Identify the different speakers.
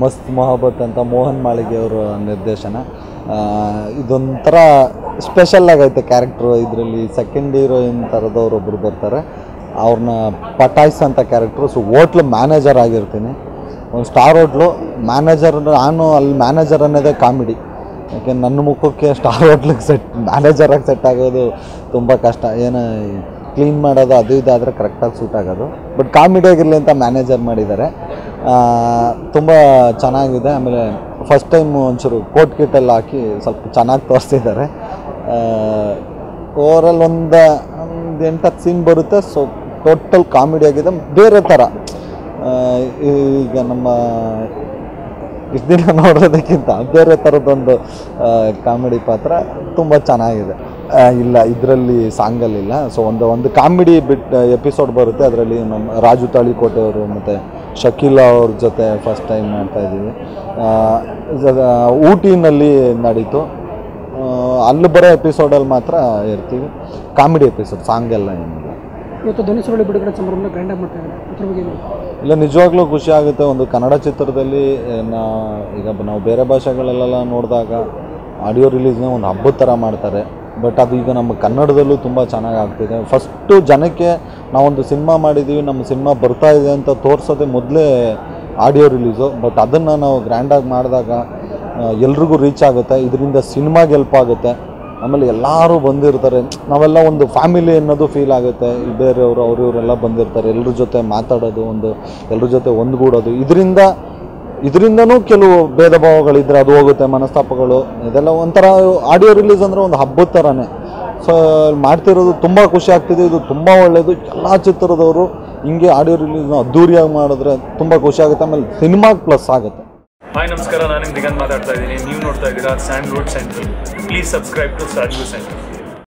Speaker 1: ಮಸ್ತ್ ಮೊಹಬ್ಬತ್ ಅಂತ ಮೋಹನ್ ಮಾಳಿಗೆ ಅವರು ನಿರ್ದೇಶನ. ಇದೊಂಥರ ಸ್ಪೆಷಲ್ ಆಗೈತೆ ಕ್ಯಾರೆಕ್ಟ್ರು. ಇದರಲ್ಲಿ ಸೆಕೆಂಡ್ ಹೀರೋಯಿನ್ ಥರದವ್ರು ಒಬ್ಬರು ಬರ್ತಾರೆ, ಅವ್ರನ್ನ ಪಟಾಯ್ಸ್ ಅಂತ ಕ್ಯಾರೆಕ್ಟ್ರು. ಸೊ ಹೋಟ್ಲು ಮ್ಯಾನೇಜರ್ ಆಗಿರ್ತೀನಿ, ಒಂದು ಸ್ಟಾರ್ ಹೋಟ್ಲು ಮ್ಯಾನೇಜರ್. ನಾನು ಅಲ್ಲಿ ಮ್ಯಾನೇಜರ್ ಅನ್ನೋದೇ ಕಾಮಿಡಿ, ಯಾಕೆ ನನ್ನ ಮುಖಕ್ಕೆ ಸ್ಟಾರ್ ಹೋಟ್ಲಿಗೆ ಮ್ಯಾನೇಜರಾಗಿ ಸೆಟ್ ಆಗೋದು ತುಂಬ ಕಷ್ಟ. ಏನು ಕ್ಲೀನ್ ಮಾಡೋದು ಅದು ಇದಾದರೆ ಕರೆಕ್ಟಾಗಿ ಸೂಟ್ ಆಗೋದು. ಬಟ್ ಕಾಮಿಡಿಯಾಗಿರಲಿ ಅಂತ ಮ್ಯಾನೇಜರ್ ಮಾಡಿದ್ದಾರೆ, ತುಂಬ ಚೆನ್ನಾಗಿದೆ. ಆಮೇಲೆ ಫಸ್ಟ್ ಟೈಮ್ ಒಂಚೂರು ಕೋಟ್ ಕಿಟ್ಟೆಲ್ಲ ಹಾಕಿ ಸ್ವಲ್ಪ ಚೆನ್ನಾಗಿ ತೋರಿಸ್ತಿದ್ದಾರೆ. ಓವರಾಲ್ ಒಂದು 8-10 ಸೀನ್ ಬರುತ್ತೆ. ಸೊ ಟೋಟಲ್ ಕಾಮಿಡಿಯಾಗಿದೆ, ಬೇರೆ ಥರ. ಈಗ ನಮ್ಮ ಇಷ್ಟು ದಿನ ನೋಡೋದಕ್ಕಿಂತ ಬೇರೆ ಥರದ್ದೊಂದು ಕಾಮಿಡಿ ಪಾತ್ರ, ತುಂಬ ಚೆನ್ನಾಗಿದೆ. ಇಲ್ಲ, ಇದರಲ್ಲಿ ಸಾಂಗಲ್ಲಿಲ್ಲ. ಸೊ ಒಂದು ಕಾಮಿಡಿ ಎಪಿಸೋಡ್ ಬರುತ್ತೆ, ಅದರಲ್ಲಿ ನಮ್ಮ ರಾಜು ತಾಳಿಕೋಟೆ ಅವರು ಮತ್ತು ಶಕೀಲಾ ಅವ್ರ ಜೊತೆ ಫಸ್ಟ್ ಟೈಮ್ ಮಾಡ್ತಾಯಿದ್ದೀವಿ. ಊಟಿನಲ್ಲಿ ನಡೀತು, ಅಲ್ಲಿ ಬರೋ ಎಪಿಸೋಡಲ್ಲಿ ಮಾತ್ರ ಇರ್ತೀವಿ. ಕಾಮಿಡಿ ಎಪಿಸೋಡ್, ಸಾಂಗೆಲ್ಲ ಏನಿಲ್ಲ.
Speaker 2: ಇವತ್ತು ಧನುಷ್ ಬಿಡುಗಡೆ ಸಮಾರಂಭ ಗ್ರ್ಯಾಂಡಾಗಿ ಮಾಡ್ತಾ ಇದ್ದಾರೆ, ಅದ್ರ ಬಗ್ಗೆ
Speaker 1: ಇಲ್ಲ, ನಿಜವಾಗ್ಲೂ ಖುಷಿ ಆಗುತ್ತೆ. ಒಂದು ಕನ್ನಡ ಚಿತ್ರದಲ್ಲಿ ಈಗ ನಾವು ಬೇರೆ ಭಾಷೆಗಳಲ್ಲೆಲ್ಲ ನೋಡಿದಾಗ ಆಡಿಯೋ ರಿಲೀಸ್ನ ಒಂದು ಹಬ್ಬದ ಥರ ಮಾಡ್ತಾರೆ. ಬಟ್ ಅದು ಈಗ ನಮ್ಮ ಕನ್ನಡದಲ್ಲೂ ತುಂಬ ಚೆನ್ನಾಗಿ ಆಗ್ತಿದೆ. ಫಸ್ಟು ಜನಕ್ಕೆ ನಾವೊಂದು ಸಿನಿಮಾ ಮಾಡಿದ್ದೀವಿ, ನಮ್ಮ ಸಿನಿಮಾ ಬರ್ತಾ ಇದೆ ಅಂತ ತೋರಿಸೋದೇ ಮೊದಲೇ ಆಡಿಯೋ ರಿಲೀಸು. ಬಟ್ ಅದನ್ನು ನಾವು ಗ್ರ್ಯಾಂಡಾಗಿ ಮಾಡಿದಾಗ ಎಲ್ರಿಗೂ ರೀಚ್ ಆಗುತ್ತೆ, ಇದರಿಂದ ಸಿನಿಮಾಗೆ ಹೆಲ್ಪ್ ಆಗುತ್ತೆ. ಆಮೇಲೆ ಎಲ್ಲರೂ ಬಂದಿರ್ತಾರೆ, ನಾವೆಲ್ಲ ಒಂದು ಫ್ಯಾಮಿಲಿ ಅನ್ನೋದು ಫೀಲ್ ಆಗುತ್ತೆ. ಬೇರೆಯವರು ಇವರೆಲ್ಲ ಬಂದಿರ್ತಾರೆ, ಎಲ್ಲರ ಜೊತೆ ಮಾತಾಡೋದು, ಎಲ್ಲರ ಜೊತೆ ಒಂದುಗೂಡೋದು. ಇದರಿಂದನೂ ಕೆಲವು ಭೇದ ಭಾವಗಳಿದ್ದರೆ ಅದು ಹೋಗುತ್ತೆ, ಮನಸ್ತಾಪಗಳು. ಇದೆಲ್ಲ ಒಂಥರ ಆಡಿಯೋ ರಿಲೀಸ್ ಅಂದರೆ ಒಂದು ಹಬ್ಬದ ಥರನೇ. ಸೊ ಮಾಡ್ತಿರೋದು ತುಂಬ ಖುಷಿ ಆಗ್ತಿದೆ, ಇದು ತುಂಬ ಒಳ್ಳೆಯದು. ಎಲ್ಲ ಚಿತ್ರದವರು ಹಿಂಗೆ ಆಡಿಯೋ ರಿಲೀಸ್ನ ಅದ್ದೂರಿಯಾಗಿ ಮಾಡಿದ್ರೆ ತುಂಬ ಖುಷಿ ಆಗುತ್ತೆ, ಆಮೇಲೆ ಸಿನಿಮಾಗೆ ಪ್ಲಸ್ ಆಗುತ್ತೆ.
Speaker 3: ಹಾಯ್, ನಮಸ್ಕಾರ. ನಾನು ದಿಗಂತ್ ಮಾತಾಡ್ತಾ ಇದ್ದೀನಿ. ನೀವು ನೋಡ್ತಾ ಇದ್ದೀರಾ Sandalwood Central. Please subscribe to Sandalwood central.